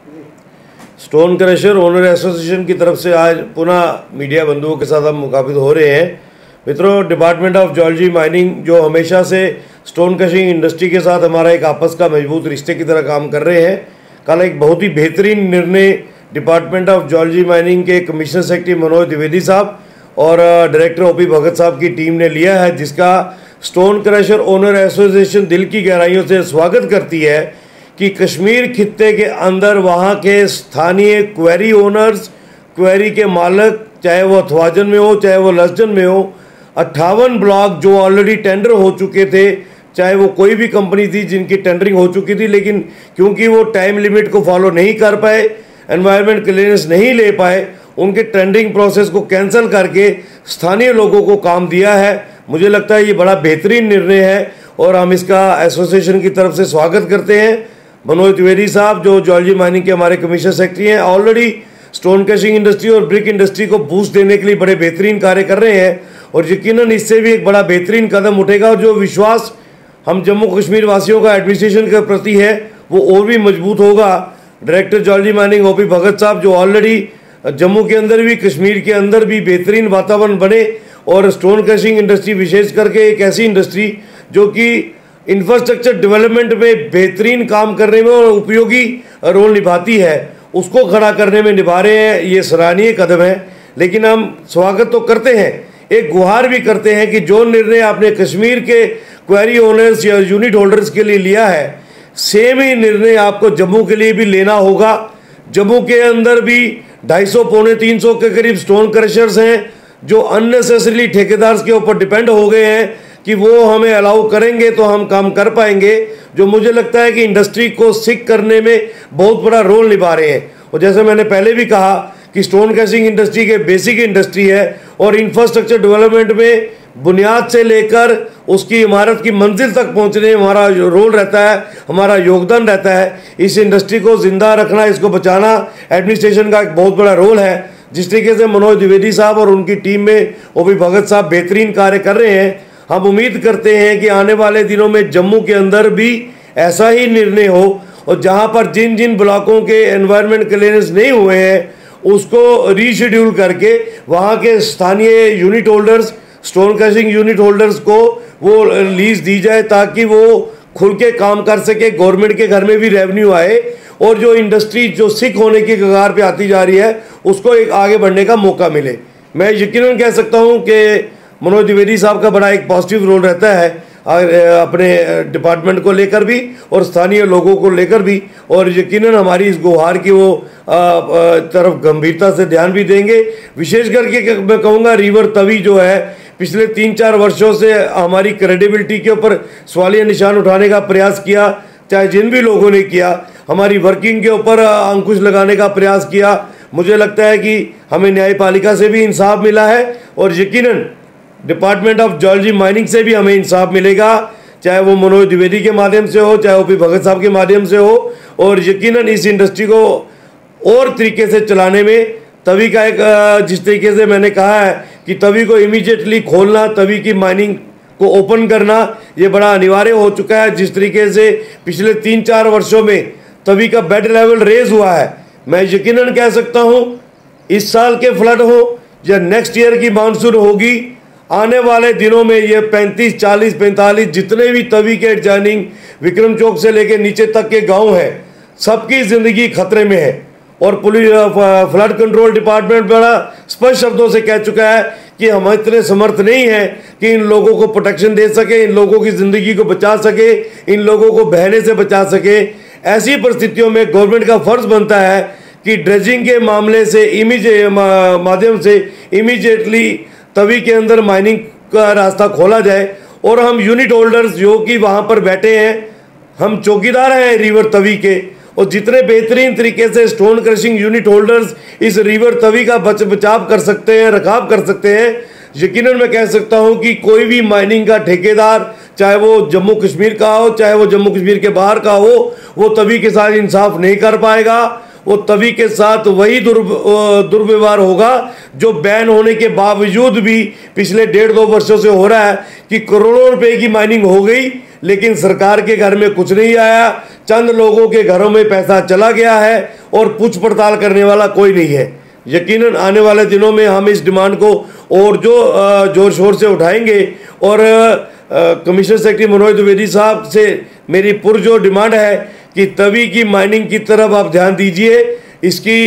Stone crusher owner association की तरफ से आज पुनः मीडिया बंधुओं के साथ हम मुखातिब हो रहे हैं। मित्रों, डिपार्टमेंट ऑफ जियोलॉजी माइनिंग जो हमेशा से स्टोन क्रशिंग इंडस्ट्री के साथ हमारा एक आपस का मजबूत रिश्ते की तरह काम कर रहे हैं। कल एक बहुत ही बेहतरीन निर्णय डिपार्टमेंट ऑफ जियोलॉजी माइनिंग के कमिश्नर सेक्रेटरी मनोज द्विवेदी साहब और डायरेक्टर ओपी भगत साहब की टीम ने लिया है, जिसका स्टोन क्रशर ओनर एसोसिएशन दिल की गहराइयों से स्वागत करती है कि कश्मीर खित्ते के अंदर वहाँ के स्थानीय क्वेरी ओनर्स, क्वेरी के मालिक, चाहे वो अथवाजन में हो चाहे वो लसजन में हो, 58 ब्लॉक जो ऑलरेडी टेंडर हो चुके थे, चाहे वो कोई भी कंपनी थी जिनकी टेंडरिंग हो चुकी थी, लेकिन क्योंकि वो टाइम लिमिट को फॉलो नहीं कर पाए, एनवायरनमेंट क्लियरेंस नहीं ले पाए, उनके टेंडरिंग प्रोसेस को कैंसिल करके स्थानीय लोगों को काम दिया है। मुझे लगता है ये बड़ा बेहतरीन निर्णय है और हम इसका एसोसिएशन की तरफ से स्वागत करते हैं। मनोज द्विवेदी साहब जो जियोलॉजी माइनिंग के हमारे कमिश्नर सेक्रेटरी हैं, ऑलरेडी स्टोन क्रशिंग इंडस्ट्री और ब्रिक इंडस्ट्री को बूस्ट देने के लिए बड़े बेहतरीन कार्य कर रहे हैं और यकीनन इससे भी एक बड़ा बेहतरीन कदम उठेगा और जो विश्वास हम जम्मू कश्मीर वासियों का एडमिनिस्ट्रेशन के प्रति है वो और भी मजबूत होगा। डायरेक्टर जियोलॉजी माइनिंग ओपी भगत साहब जो ऑलरेडी जम्मू के अंदर भी कश्मीर के अंदर भी बेहतरीन वातावरण बने और स्टोन क्रशिंग इंडस्ट्री विशेष करके एक ऐसी इंडस्ट्री जो कि इंफ्रास्ट्रक्चर डेवलपमेंट में बेहतरीन काम करने में और उपयोगी रोल निभाती है, उसको खड़ा करने में निभा रहे हैं। ये सराहनीय कदम है, लेकिन हम स्वागत तो करते हैं, एक गुहार भी करते हैं कि जो निर्णय आपने कश्मीर के क्वेरी ओनर्स या यूनिट होल्डर्स के लिए लिया है, सेम ही निर्णय आपको जम्मू के लिए भी लेना होगा। जम्मू के अंदर भी 250 पौने 300 के करीब स्टोन क्रशर्स हैं जो अननेसेसरीली ठेकेदार के ऊपर डिपेंड हो गए हैं कि वो हमें अलाउ करेंगे तो हम काम कर पाएंगे, जो मुझे लगता है कि इंडस्ट्री को सिक करने में बहुत बड़ा रोल निभा रहे हैं। और जैसे मैंने पहले भी कहा कि स्टोन क्रशिंग इंडस्ट्री के बेसिक इंडस्ट्री है और इंफ्रास्ट्रक्चर डेवलपमेंट में बुनियाद से लेकर उसकी इमारत की मंजिल तक पहुंचने में हमारा रोल रहता है, हमारा योगदान रहता है। इस इंडस्ट्री को जिंदा रखना, इसको बचाना एडमिनिस्ट्रेशन का एक बहुत बड़ा रोल है। जिस तरीके से मनोज द्विवेदी साहब और उनकी टीम में ओपी भगत साहब बेहतरीन कार्य कर रहे हैं, हम उम्मीद करते हैं कि आने वाले दिनों में जम्मू के अंदर भी ऐसा ही निर्णय हो और जहां पर जिन जिन ब्लॉकों के एनवायरनमेंट क्लियरेंस नहीं हुए हैं उसको रीशेड्यूल करके वहां के स्थानीय unit holders, stone crushing unit holders को वो लीज दी जाए ताकि वो खुल के काम कर सके, गवर्नमेंट के घर में भी रेवेन्यू आए और जो इंडस्ट्री जो सिक होने की कगार पे आती जा रही है उसको एक आगे बढ़ने का मौका मिले। मैं यकीनन कह सकता हूं कि मनोज द्विवेदी साहब का बड़ा एक पॉजिटिव रोल रहता है अपने डिपार्टमेंट को लेकर भी और स्थानीय लोगों को लेकर भी, और यकीनन हमारी इस गुहार की वो तरफ गंभीरता से ध्यान भी देंगे। विशेष करके मैं कहूँगा रिवर तवी जो है पिछले 3-4 वर्षों से हमारी क्रेडिबिलिटी के ऊपर सवालिया निशान उठाने का प्रयास किया, चाहे जिन भी लोगों ने किया, हमारी वर्किंग के ऊपर अंकुश लगाने का प्रयास किया। मुझे लगता है कि हमें न्यायपालिका से भी इंसाफ मिला है और यकीनन डिपार्टमेंट ऑफ जियोलॉजी माइनिंग से भी हमें इंसाफ मिलेगा, चाहे वो मनोज द्विवेदी के माध्यम से हो चाहे ओपी भगत साहब के माध्यम से हो। और यकीनन इस इंडस्ट्री को और तरीके से चलाने में तवी का एक जिस तरीके से मैंने कहा है कि तवी को इमीडिएटली खोलना, तवी की माइनिंग को ओपन करना, ये बड़ा अनिवार्य हो चुका है। जिस तरीके से पिछले 3-4 वर्षों में तवी का बेड लेवल रेज हुआ है, मैं यकीनन कह सकता हूँ इस साल के फ्लड हो या नेक्स्ट ईयर की मानसून होगी, आने वाले दिनों में ये 35, 40, 45 जितने भी तवी के एडजॉइनिंग विक्रम चौक से लेकर नीचे तक के गांव हैं, सबकी ज़िंदगी खतरे में है। और पुलिस फ्लड कंट्रोल डिपार्टमेंट बड़ा स्पष्ट शब्दों से कह चुका है कि हम इतने समर्थ नहीं हैं कि इन लोगों को प्रोटेक्शन दे सके, इन लोगों की ज़िंदगी को बचा सके, इन लोगों को बहने से बचा सके। ऐसी परिस्थितियों में गवर्नमेंट का फ़र्ज़ बनता है कि ड्रेजिंग के मामले से माध्यम से इमीडिएटली तवी के अंदर माइनिंग का रास्ता खोला जाए और हम यूनिट होल्डर्स जो कि वहाँ पर बैठे हैं, हम चौकीदार हैं रिवर तवी के, और जितने बेहतरीन तरीके से स्टोन क्रशिंग यूनिट होल्डर्स इस रिवर तवी का बचाव कर सकते हैं, रखाव कर सकते हैं, यकीनन मैं कह सकता हूं कि कोई भी माइनिंग का ठेकेदार, चाहे वो जम्मू कश्मीर का हो चाहे वो जम्मू कश्मीर के बाहर का हो, वो तवी के साथ इंसाफ नहीं कर पाएगा। वो तवी के साथ वही दुर्व्यवहार होगा जो बैन होने के बावजूद भी पिछले 1.5-2 वर्षों से हो रहा है कि करोड़ों रुपए की माइनिंग हो गई लेकिन सरकार के घर में कुछ नहीं आया, चंद लोगों के घरों में पैसा चला गया है और पूछ पड़ताल करने वाला कोई नहीं है। यकीनन आने वाले दिनों में हम इस डिमांड को और जो जोर शोर से उठाएंगे और कमिश्नर सेक्रेटरी मनोज द्विवेदी साहब से मेरी पुरजोर डिमांड है कि तवी की माइनिंग की तरफ आप ध्यान दीजिए। इसकी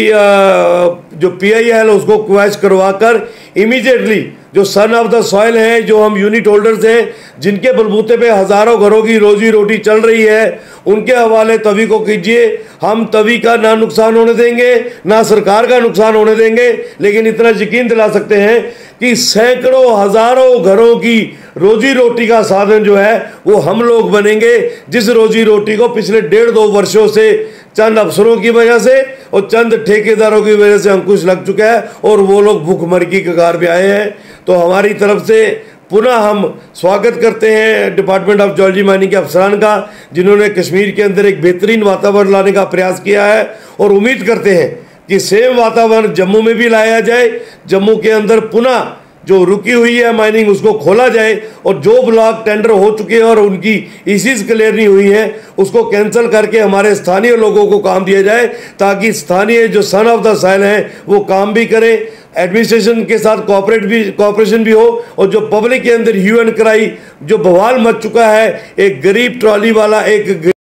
जो PIL उसको क्वैश करवाकर इमीडिएटली जो सन ऑफ द सॉइल है, जो हम यूनिट होल्डर्स हैं, जिनके बलबूते पे हज़ारों घरों की रोजी रोटी चल रही है, उनके हवाले तवी को कीजिए। हम तवी का ना नुकसान होने देंगे, ना सरकार का नुकसान होने देंगे, लेकिन इतना यकीन दिला सकते हैं कि सैकड़ों हज़ारों घरों की रोजी रोटी का साधन जो है वो हम लोग बनेंगे, जिस रोजी रोटी को पिछले 1.5-2 वर्षों से चंद अफसरों की वजह से और चंद ठेकेदारों की वजह से अंकुश लग चुका है और वो लोग भूखमरी की कगार पे आए हैं। तो हमारी तरफ से पुनः हम स्वागत करते हैं डिपार्टमेंट ऑफ ज्योलॉजी माइनिंग के अफसरान का, जिन्होंने कश्मीर के अंदर एक बेहतरीन वातावरण लाने का प्रयास किया है, और उम्मीद करते हैं कि सेम वातावरण जम्मू में भी लाया जाए। जम्मू के अंदर पुनः जो रुकी हुई है माइनिंग उसको खोला जाए, और जो ब्लॉक टेंडर हो चुके हैं और उनकी ईसीज क्लियर नहीं हुई है उसको कैंसिल करके हमारे स्थानीय लोगों को काम दिया जाए, ताकि स्थानीय जो सन ऑफ द सॉइल हैं वो काम भी करें, एडमिनिस्ट्रेशन के साथ कोऑपरेशन भी हो, और जो पब्लिक के अंदर ह्यू एंड क्राई जो बवाल मच चुका है, एक गरीब ट्रॉली वाला एक